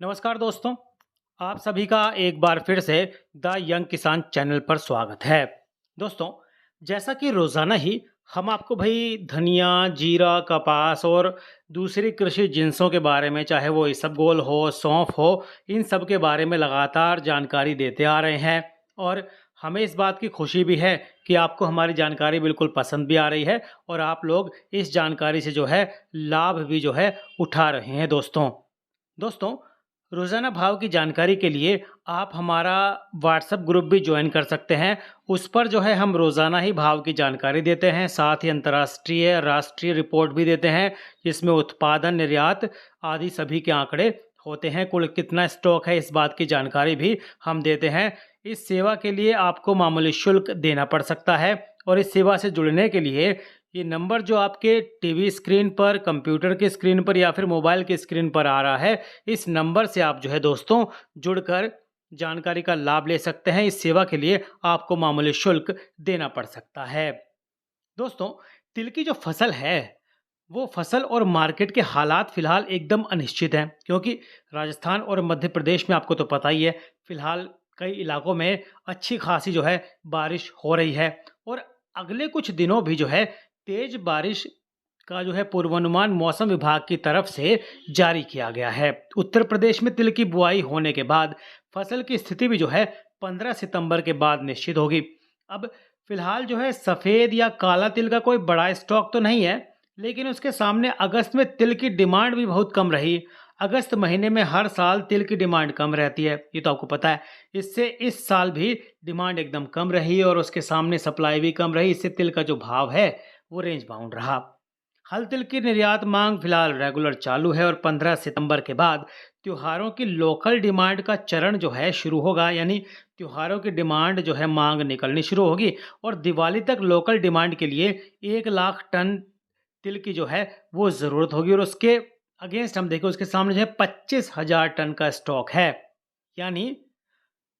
नमस्कार दोस्तों, आप सभी का एक बार फिर से द यंग किसान चैनल पर स्वागत है। दोस्तों, जैसा कि रोज़ाना ही हम आपको भाई धनिया, जीरा, कपास और दूसरी कृषि जिनसों के बारे में, चाहे वो इसबगोल हो, सौंफ हो, इन सब के बारे में लगातार जानकारी देते आ रहे हैं और हमें इस बात की खुशी भी है कि आपको हमारी जानकारी बिल्कुल पसंद भी आ रही है और आप लोग इस जानकारी से जो है लाभ भी जो है उठा रहे हैं दोस्तों। दोस्तों, रोज़ाना भाव की जानकारी के लिए आप हमारा व्हाट्सएप ग्रुप भी ज्वाइन कर सकते हैं। उस पर जो है हम रोज़ाना ही भाव की जानकारी देते हैं, साथ ही अंतर्राष्ट्रीय, राष्ट्रीय रिपोर्ट भी देते हैं, जिसमें उत्पादन, निर्यात आदि सभी के आंकड़े होते हैं। कुल कितना स्टॉक है, इस बात की जानकारी भी हम देते हैं। इस सेवा के लिए आपको मामूली शुल्क देना पड़ सकता है और इस सेवा से जुड़ने के लिए ये नंबर जो आपके टीवी स्क्रीन पर, कंप्यूटर की स्क्रीन पर या फिर मोबाइल की स्क्रीन पर आ रहा है, इस नंबर से आप जो है दोस्तों जुड़कर जानकारी का लाभ ले सकते हैं। इस सेवा के लिए आपको मामूली शुल्क देना पड़ सकता है। दोस्तों, तिल की जो फसल है, वो फसल और मार्केट के हालात फिलहाल एकदम अनिश्चित हैं, क्योंकि राजस्थान और मध्य प्रदेश में आपको तो पता ही है, फिलहाल कई इलाकों में अच्छी खासी जो है बारिश हो रही है और अगले कुछ दिनों भी जो है तेज बारिश का जो है पूर्वानुमान मौसम विभाग की तरफ से जारी किया गया है। उत्तर प्रदेश में तिल की बुआई होने के बाद फसल की स्थिति भी जो है 15 सितंबर के बाद निश्चित होगी। अब फिलहाल जो है सफ़ेद या काला तिल का कोई बड़ा स्टॉक तो नहीं है, लेकिन उसके सामने अगस्त में तिल की डिमांड भी बहुत कम रही। अगस्त महीने में हर साल तिल की डिमांड कम रहती है, ये तो आपको पता है। इससे इस साल भी डिमांड एकदम कम रही और उसके सामने सप्लाई भी कम रही। इससे तिल का जो भाव है वो रेंज बाउंड रहा। हल तिल की निर्यात मांग फिलहाल रेगुलर चालू है और 15 सितंबर के बाद त्योहारों की लोकल डिमांड का चरण जो है शुरू होगा, यानी त्योहारों की डिमांड जो है मांग निकलनी शुरू होगी और दिवाली तक लोकल डिमांड के लिए 1 लाख टन तिल की जो है वो ज़रूरत होगी और उसके अगेंस्ट हम देखें, उसके सामने जो है 25,000 टन का स्टॉक है। यानी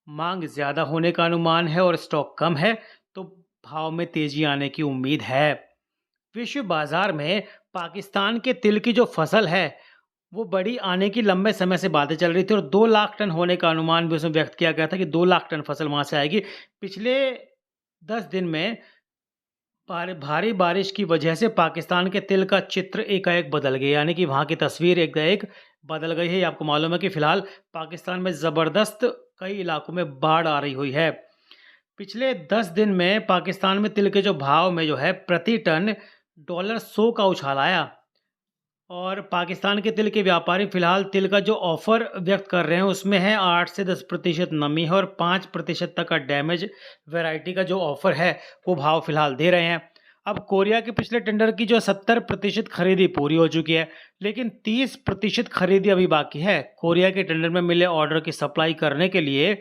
मांग ज़्यादा होने का अनुमान है और स्टॉक कम है, तो भाव में तेज़ी आने की उम्मीद है। विश्व बाजार में पाकिस्तान के तिल की जो फसल है, वो बड़ी आने की लंबे समय से बातें चल रही थी और 2 लाख टन होने का अनुमान भी उसमें व्यक्त किया गया था कि 2 लाख टन फसल वहाँ से आएगी। पिछले 10 दिन में भारी बारिश की वजह से पाकिस्तान के तिल का चित्र एकाएक बदल गया, यानी कि वहाँ की तस्वीर एकाएक बदल गई है। ये आपको मालूम है कि फिलहाल पाकिस्तान में ज़बरदस्त कई इलाकों में बाढ़ आ रही हुई है। पिछले 10 दिन में पाकिस्तान में तिल के जो भाव में जो है प्रति टन $100 का उछाल आया और पाकिस्तान के तिल के व्यापारी फिलहाल तिल का जो ऑफर व्यक्त कर रहे हैं उसमें है 8 से 10% नमी है और 5% तक का डैमेज वैरायटी का जो ऑफर है वो भाव फिलहाल दे रहे हैं। अब कोरिया के पिछले टेंडर की जो 70% खरीदी पूरी हो चुकी है, लेकिन 30% खरीदी अभी बाकी है। कोरिया के टेंडर में मिले ऑर्डर की सप्लाई करने के लिए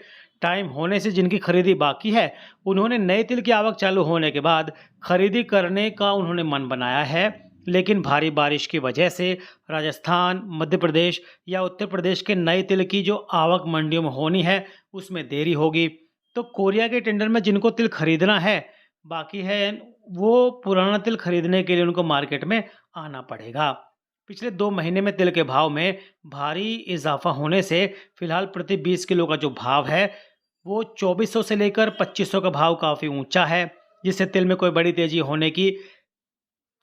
टाइम होने से जिनकी खरीदी बाकी है, उन्होंने नए तिल की आवक चालू होने के बाद खरीदी करने का उन्होंने मन बनाया है, लेकिन भारी बारिश की वजह से राजस्थान, मध्य प्रदेश या उत्तर प्रदेश के नए तिल की जो आवक मंडियों में होनी है उसमें देरी होगी। तो कोरिया के टेंडर में जिनको तिल खरीदना है बाकी है, वो पुराना तिल खरीदने के लिए उनको मार्केट में आना पड़ेगा। पिछले 2 महीने में तिल के भाव में भारी इजाफा होने से फिलहाल प्रति 20 किलो का जो भाव है वो 2400 से लेकर 2500 का भाव काफ़ी ऊंचा है, जिससे तिल में कोई बड़ी तेजी होने की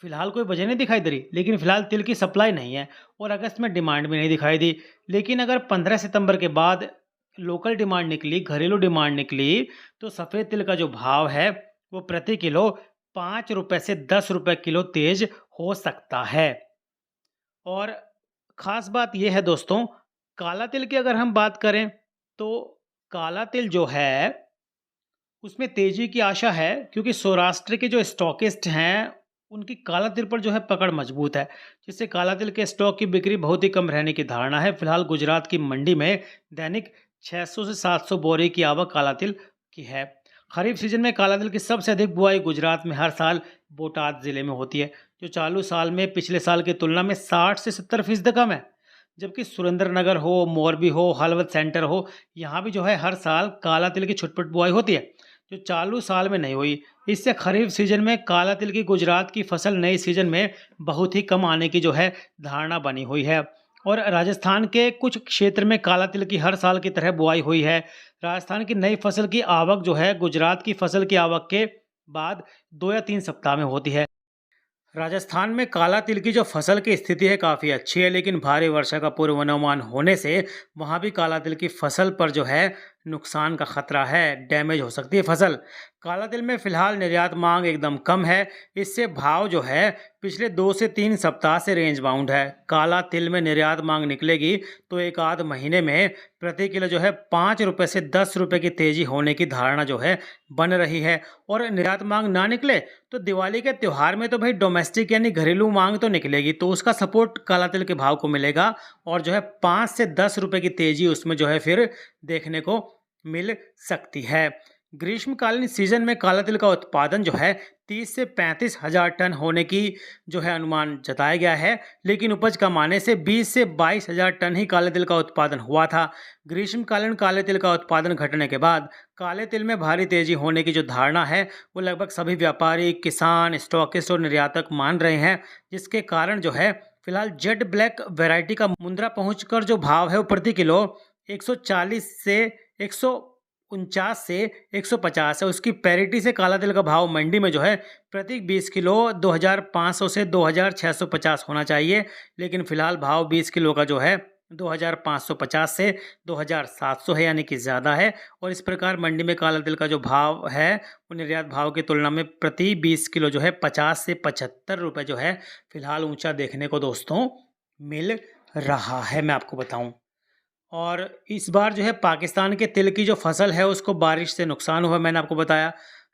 फिलहाल कोई वजह नहीं दिखाई दे रही। लेकिन फिलहाल तिल की सप्लाई नहीं है और अगस्त में डिमांड भी नहीं दिखाई दी। लेकिन अगर 15 सितंबर के बाद लोकल डिमांड निकली, घरेलू डिमांड निकली, तो सफ़ेद तिल का जो भाव है वो प्रति किलो ₹5 से ₹10 किलो तेज हो सकता है। और ख़ास बात यह है दोस्तों, काला तिल की अगर हम बात करें तो काला तिल जो है उसमें तेज़ी की आशा है, क्योंकि सौराष्ट्र के जो स्टॉकिस्ट हैं उनकी काला तिल पर जो है पकड़ मजबूत है, जिससे काला तिल के स्टॉक की बिक्री बहुत ही कम रहने की धारणा है। फिलहाल गुजरात की मंडी में दैनिक 600 से 700 बोरे की आवक काला तिल की है। खरीफ सीजन में काला तिल की सबसे अधिक बुआई गुजरात में हर साल बोटाद ज़िले में होती है, जो चालू साल में पिछले साल की तुलना में 60 से 70% कम है। जबकि सुरेंद्रनगर हो, मोरबी हो, हलवद सेंटर हो, यहाँ भी जो है हर साल काला तिल की छुटपुट बुआई होती है, जो चालू साल में नहीं हुई। इससे खरीफ सीजन में काला तिल की गुजरात की फसल नए सीजन में बहुत ही कम आने की जो है धारणा बनी हुई है। और राजस्थान के कुछ क्षेत्र में काला तिल की हर साल की तरह बुआई हुई है। राजस्थान की नई फसल की आवक जो है गुजरात की फसल की आवक के बाद 2 या 3 सप्ताह में होती है। राजस्थान में काला तिल की जो फसल की स्थिति है काफ़ी अच्छी है, लेकिन भारी वर्षा का पूर्वानुमान होने से वहाँ भी काला तिल की फसल पर जो है नुकसान का खतरा है, डैमेज हो सकती है फसल। काला तिल में फिलहाल निर्यात मांग एकदम कम है, इससे भाव जो है पिछले 2 से 3 सप्ताह से रेंज बाउंड है। काला तिल में निर्यात मांग निकलेगी तो एक आध महीने में प्रति किलो जो है 5 रुपये से 10 रुपये की तेजी होने की धारणा जो है बन रही है। और निर्यात मांग ना निकले तो दिवाली के त्यौहार में तो भाई डोमेस्टिक यानी घरेलू मांग तो निकलेगी, तो उसका सपोर्ट काला तिल के भाव को मिलेगा और जो है 5 से 10 रुपये की तेजी उसमें जो है फिर देखने को मिल सकती है। ग्रीष्मकालीन सीजन में काला तिल का उत्पादन जो है 30 से 35 हजार टन होने की जो है अनुमान जताया गया है, लेकिन उपज कम आने से 20 से 22 हजार टन ही काले तिल का उत्पादन हुआ था। ग्रीष्मकालीन काले तिल का उत्पादन घटने के बाद काले तिल में भारी तेजी होने की जो धारणा है वो लगभग सभी व्यापारी, किसान, स्टॉकिस्ट और निर्यातक मान रहे हैं, जिसके कारण जो है फिलहाल जेट ब्लैक वैरायटी का मुंद्रा पहुंचकर जो भाव है वो प्रति किलो 140 से 149 से 150 है। उसकी पैरिटी से काला तिल का भाव मंडी में जो है प्रति 20 किलो 2500 से 2650 होना चाहिए, लेकिन फिलहाल भाव 20 किलो का जो है 2550 से 2700 है, यानी कि ज़्यादा है। और इस प्रकार मंडी में काला तिल का जो भाव है वो निर्यात भाव की तुलना में प्रति 20 किलो जो है 50 से 75 रुपये जो है फिलहाल ऊंचा देखने को दोस्तों मिल रहा है, मैं आपको बताऊं। और इस बार जो है पाकिस्तान के तिल की जो फसल है उसको बारिश से नुकसान हुआ, मैंने आपको बताया।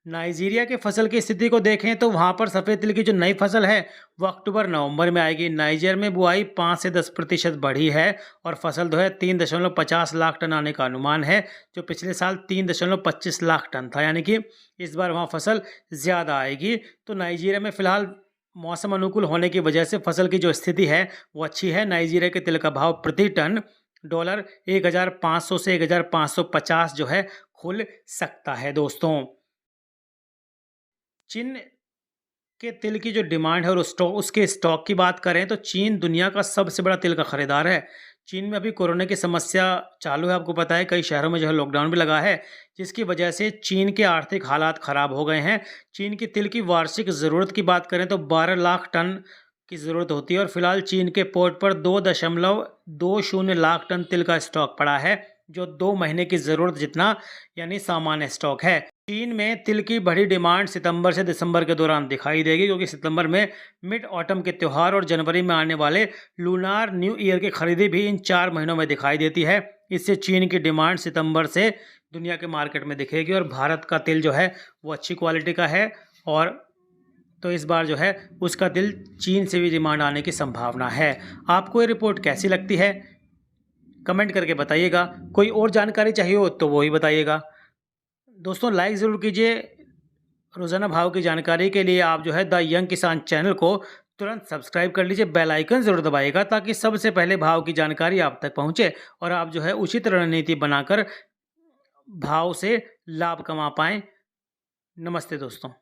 नाइजीरिया के फसल की स्थिति को देखें तो वहाँ पर सफ़ेद तिल की जो नई फसल है वो अक्टूबर नवंबर में आएगी। नाइजर में बुआई 5 से 10% बढ़ी है और फसल जो है 3.50 लाख टन आने का अनुमान है, जो पिछले साल 3.25 लाख टन था, यानी कि इस बार वहाँ फसल ज़्यादा आएगी। तो नाइजीरिया में फ़िलहाल मौसम अनुकूल होने की वजह से फसल की जो स्थिति है वो अच्छी है। नाइजीरिया के तिल का भाव प्रति टन डॉलर 1500 से 1550 जो है खुल सकता है दोस्तों। चीन के तिल की जो डिमांड है और उसके स्टॉक की बात करें तो चीन दुनिया का सबसे बड़ा तिल का खरीदार है। चीन में अभी कोरोना की समस्या चालू है, आपको पता है कई शहरों में जो है लॉकडाउन भी लगा है, जिसकी वजह से चीन के आर्थिक हालात ख़राब हो गए हैं। चीन की तिल की वार्षिक ज़रूरत की बात करें तो 12 लाख टन की ज़रूरत होती है और फिलहाल चीन के पोर्ट पर 2.20 लाख टन तिल का स्टॉक पड़ा है, जो 2 महीने की ज़रूरत जितना यानी सामान्य स्टॉक है। चीन में तिल की बड़ी डिमांड सितंबर से दिसंबर के दौरान दिखाई देगी, क्योंकि सितंबर में मिड ऑटम के त्यौहार और जनवरी में आने वाले लूनार न्यू ईयर की खरीदी भी इन 4 महीनों में दिखाई देती है। इससे चीन की डिमांड सितंबर से दुनिया के मार्केट में दिखेगी और भारत का तिल जो है वो अच्छी क्वालिटी का है, और तो इस बार जो है उसका तिल चीन से भी डिमांड आने की संभावना है। आपको ये रिपोर्ट कैसी लगती है कमेंट करके बताइएगा। कोई और जानकारी चाहिए हो तो वो ही बताइएगा दोस्तों। लाइक ज़रूर कीजिए। रोज़ाना भाव की जानकारी के लिए आप जो है द यंग किसान चैनल को तुरंत सब्सक्राइब कर लीजिए, बेल आइकन ज़रूर दबाइएगा ताकि सबसे पहले भाव की जानकारी आप तक पहुंचे और आप जो है उचित रणनीति बनाकर भाव से लाभ कमा पाएँ। नमस्ते दोस्तों।